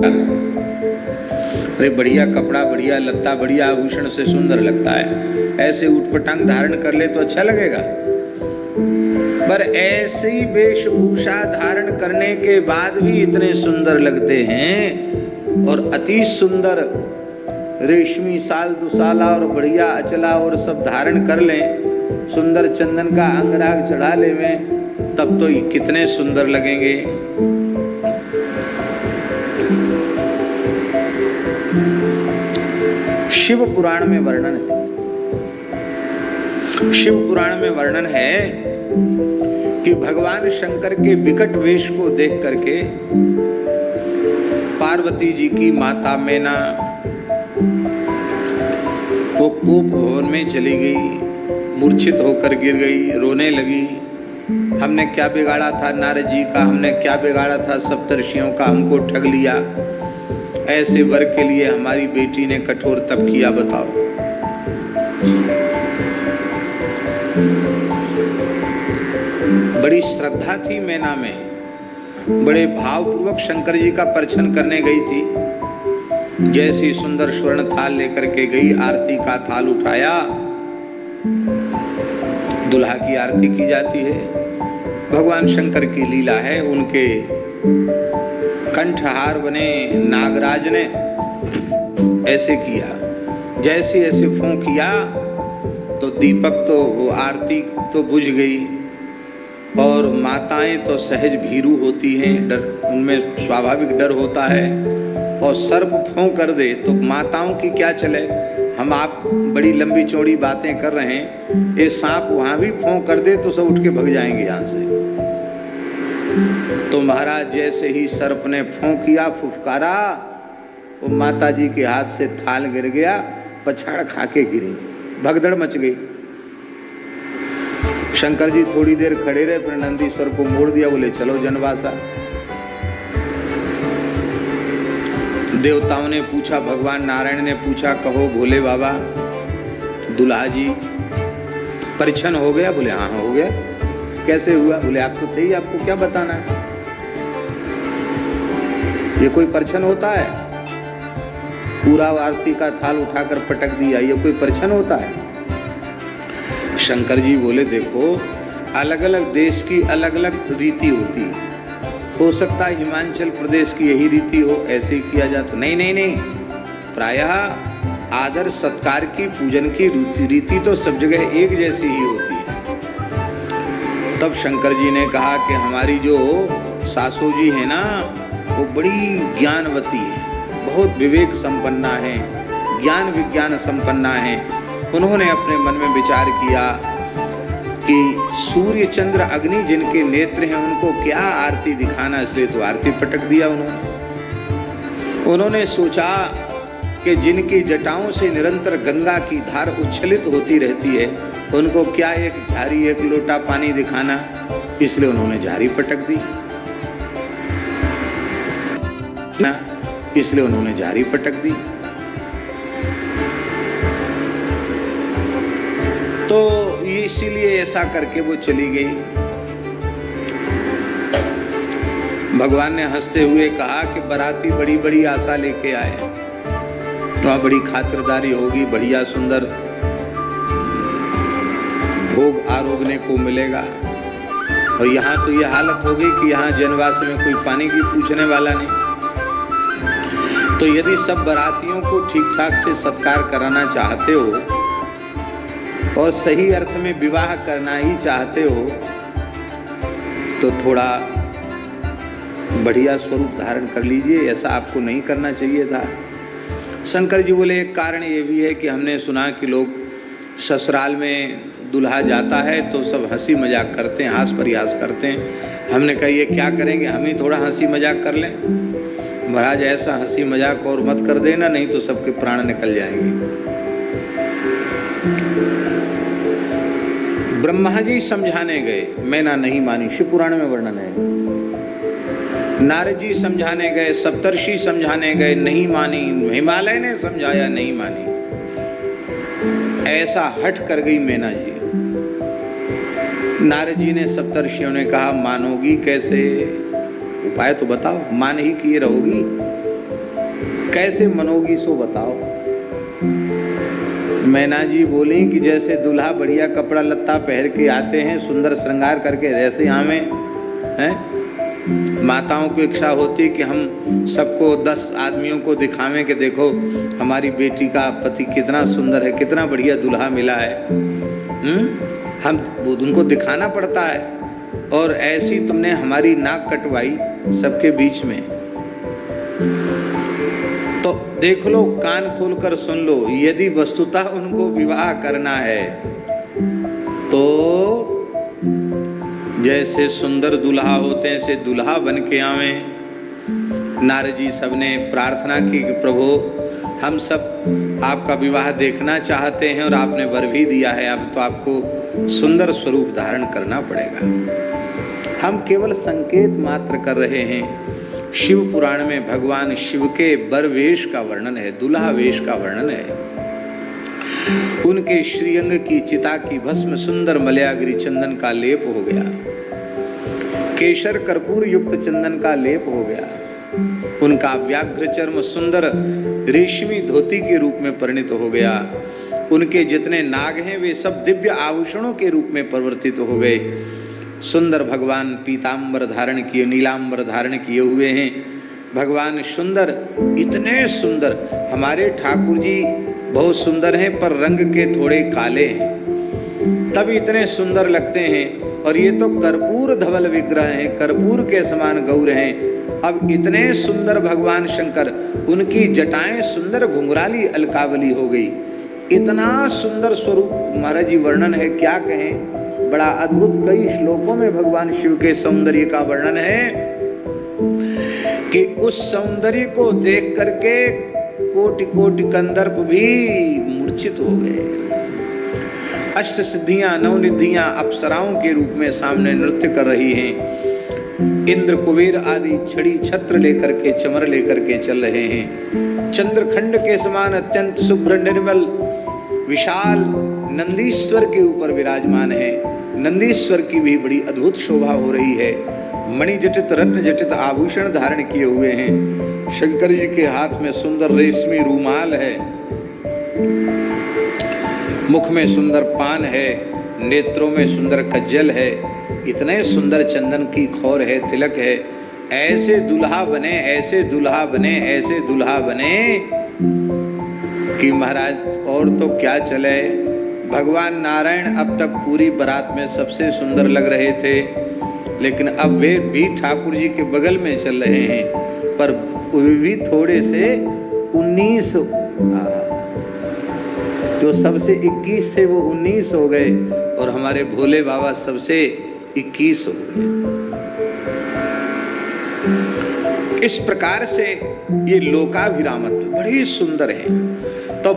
अरे बढ़िया कपड़ा, बढ़िया लत्ता, बढ़िया आभूषण से सुंदर लगता है, ऐसे ऊटपटांग धारण कर ले तो अच्छा लगेगा। पर ऐसी वेशभूषा धारण करने के बाद भी इतने सुंदर लगते हैं, और अति सुंदर रेशमी साल दुसाला और बढ़िया अचला और सब धारण कर लें, सुंदर चंदन का अंगराग चढ़ा ले में, तब तो कितने सुंदर लगेंगे। शिव पुराण में वर्णन है, शिव पुराण में वर्णन है कि भगवान शंकर के विकट वेश को देख करके पार्वती जी की माता मैना वो कोप भवन में चली गई, मूर्छित होकर गिर गई, रोने लगी। हमने क्या बिगाड़ा था नारद जी का, हमने क्या बिगाड़ा था सप्तर्षियों का, हमको ठग लिया। ऐसे वर के लिए हमारी बेटी ने कठोर तप किया, बताओ। बड़ी श्रद्धा थी मैना में, बड़े भावपूर्वक शंकर जी का पर्छन करने गई थी। जैसी सुंदर स्वर्ण थाल लेकर के गई, आरती का थाल उठाया, दुल्हा की आरती की जाती है। भगवान शंकर की लीला है, उनके कंठहार बने नागराज ने ऐसे किया, जैसे ऐसे फूंक किया तो दीपक तो वो आरती तो बुझ गई, और माताएं तो सहज भीरू होती हैं, डर उनमें स्वाभाविक डर होता है, और सर्प फूंक कर दे तो माताओं की क्या चले। हम आप बड़ी लंबी चौड़ी बातें कर रहे हैं, ये सांप वहां भी फूंक कर दे तो सब उठ के भग जाएंगे यहां से। तो महाराज जैसे ही सर्प ने फूंक किया, फुफकारा, वो माता जी के हाथ से थाल गिर गया, पछाड़ खा के गिरी, भगदड़ मच गई। शंकर जी थोड़ी देर खड़े रहे, फिर नंदीश्वर को मोड़ दिया, बोले चलो जनवासा। देवताओं ने पूछा, भगवान नारायण ने पूछा, कहो भोले बाबा, दुल्हा जी परिछन हो गया? बोले हाँ हो गया। कैसे हुआ? बोले आप तो थे ही, आपको क्या बताना है, ये कोई परिछन होता है? पूरा आरती का थाल उठाकर पटक दिया, ये कोई परिछन होता है? शंकर जी बोले देखो, अलग अलग देश की अलग अलग रीति होती है, हो सकता है हिमाचल प्रदेश की यही रीति हो, ऐसे ही किया जाता। नहीं नहीं नहीं, प्रायः आदर सत्कार की, पूजन की रीति तो सब जगह एक जैसी ही होती है। तब शंकर जी ने कहा कि हमारी जो सासू जी है ना, वो बड़ी ज्ञानवती है, बहुत विवेक संपन्ना है, ज्ञान विज्ञान संपन्ना है। उन्होंने अपने मन में विचार किया कि सूर्य चंद्र अग्नि जिनके नेत्र हैं, उनको क्या आरती दिखाना, इसलिए तो आरती पटक दिया उन्होंने सोचा कि जिनकी जटाओं से निरंतर गंगा की धार उच्छलित होती रहती है, उनको क्या एक झारी, एक लोटा पानी दिखाना, इसलिए उन्होंने झारी पटक दी ना, इसलिए उन्होंने झारी पटक दी। तो इसीलिए ऐसा करके वो चली गई। भगवान ने हंसते हुए कहा कि बाराती बड़ी बड़ी आशा लेके आए, वहां बड़ी खातिरदारी होगी, बढ़िया सुंदर भोग आरोगने को मिलेगा, और यहाँ तो ये हालत हो गई कि यहाँ जनवास में कोई पानी की पूछने वाला नहीं। तो यदि सब बारातियों को ठीक ठाक से सत्कार कराना चाहते हो और सही अर्थ में विवाह करना ही चाहते हो, तो थोड़ा बढ़िया स्वरूप धारण कर लीजिए, ऐसा आपको नहीं करना चाहिए था। शंकर जी बोले एक कारण ये भी है कि हमने सुना कि लोग ससुराल में दुल्हा जाता है तो सब हंसी मजाक करते हैं, हास परिहास करते हैं। हमने कहा ये क्या करेंगे, हम ही थोड़ा हंसी मजाक कर लें। महाराज ऐसा हंसी मजाक और मत कर देना, नहीं तो सबके प्राण निकल जाएंगे। ब्रह्मा जी समझाने गए, मैना नहीं मानी, शिव पुराण में वर्णन है। नारद जी समझाने गए, सप्तर्षि समझाने गए, नहीं मानी। हिमालय ने समझाया, नहीं मानी। ऐसा हट कर गई मैना जी। नारद जी ने सप्तर्षियों ने कहा मानोगी कैसे, उपाय तो बताओ, मान ही किए रहोगी। कैसे मनोगी सो बताओ। मैना जी बोली कि जैसे दूल्हा बढ़िया कपड़ा लत्ता पहन के आते हैं, सुंदर श्रृंगार करके, जैसे यहाँ में हैं माताओं को इच्छा होती कि हम सबको 10 आदमियों को दिखावें कि देखो हमारी बेटी का पति कितना सुंदर है, कितना बढ़िया दूल्हा मिला है। हम उनको दिखाना पड़ता है। और ऐसी तुमने हमारी नाक कटवाई सबके बीच में। तो देख लो, कान खोलकर सुन लो, यदि वस्तुतः उनको विवाह करना है तो जैसे सुंदर दुल्हा होते हैं ऐसे दुल्हा बन के आवें। नारद जी सबने प्रार्थना की कि प्रभु हम सब आपका विवाह देखना चाहते हैं और आपने वर भी दिया है, अब तो आपको सुंदर स्वरूप धारण करना पड़ेगा। हम केवल संकेत मात्र कर रहे हैं। शिव पुराण में भगवान शिव के वर वेश का वर्णन है, दुल्हा वेश का वर्णन है। उनके श्रीअंग की चिता की भस्म सुंदर मलयागिरी चंदन का लेप हो गया, केशर कर्पूर युक्त चंदन का लेप हो गया। उनका व्याघ्र चर्म सुंदर रेशमी धोती के रूप में परिणित हो गया। उनके जितने नाग हैं वे सब दिव्य आभूषणों के रूप में परिवर्तित हो गए। सुंदर भगवान पीतांबर धारण किए, नीलांबर धारण किए हुए हैं। भगवान सुंदर, इतने सुंदर। हमारे ठाकुर जी बहुत सुंदर हैं पर रंग के थोड़े काले हैं, तब इतने सुंदर लगते हैं। और ये तो कर्पूर धवल विग्रह हैं, कर्पूर के समान गौर हैं। अब इतने सुंदर भगवान शंकर, उनकी जटाएं सुंदर घुंघराली अलकावली हो गई। इतना सुंदर स्वरूप महाराज जी वर्णन है, क्या कहें, बड़ा अद्भुत। कई श्लोकों में भगवान शिव के सौंदर्य का वर्णन है कि उस सौंदर्य को देख करके कोटि कोटि कंदर्प भी मूर्छित हो गए। अष्ट सिद्धियां नवनिधियां अप्सराओं के रूप में सामने नृत्य कर रही हैं। इंद्र कुबेर आदि छड़ी छत्र लेकर के, चमर लेकर के चल रहे हैं। चंद्रखंड के समान अत्यंत शुभ्र निर्मल विशाल नंदीश्वर के ऊपर विराजमान है। नंदीश्वर की भी बड़ी अद्भुत शोभा हो रही है। मणि जटित रत्न जटित आभूषण धारण किए हुए हैं। शंकर जी के हाथ में सुंदर रेशमी रूमाल है, मुख में सुंदर पान है, नेत्रों में सुंदर कज्जल है, इतने सुंदर चंदन की खौर है, तिलक है। ऐसे दुल्हा बने, ऐसे दुल्हा बने, ऐसे दुल्हा बने कि महाराज और तो क्या चले। भगवान नारायण अब तक पूरी बारात में सबसे सुंदर लग रहे थे, लेकिन अब वे भी ठाकुर जी के बगल में चल रहे हैं, पर वे भी थोड़े से 19 जो सबसे 21 थे वो 19 हो गए और हमारे भोले बाबा सबसे 21 हो गए। इस प्रकार से ये लोकाभिरामत्व बड़ी सुंदर है। तो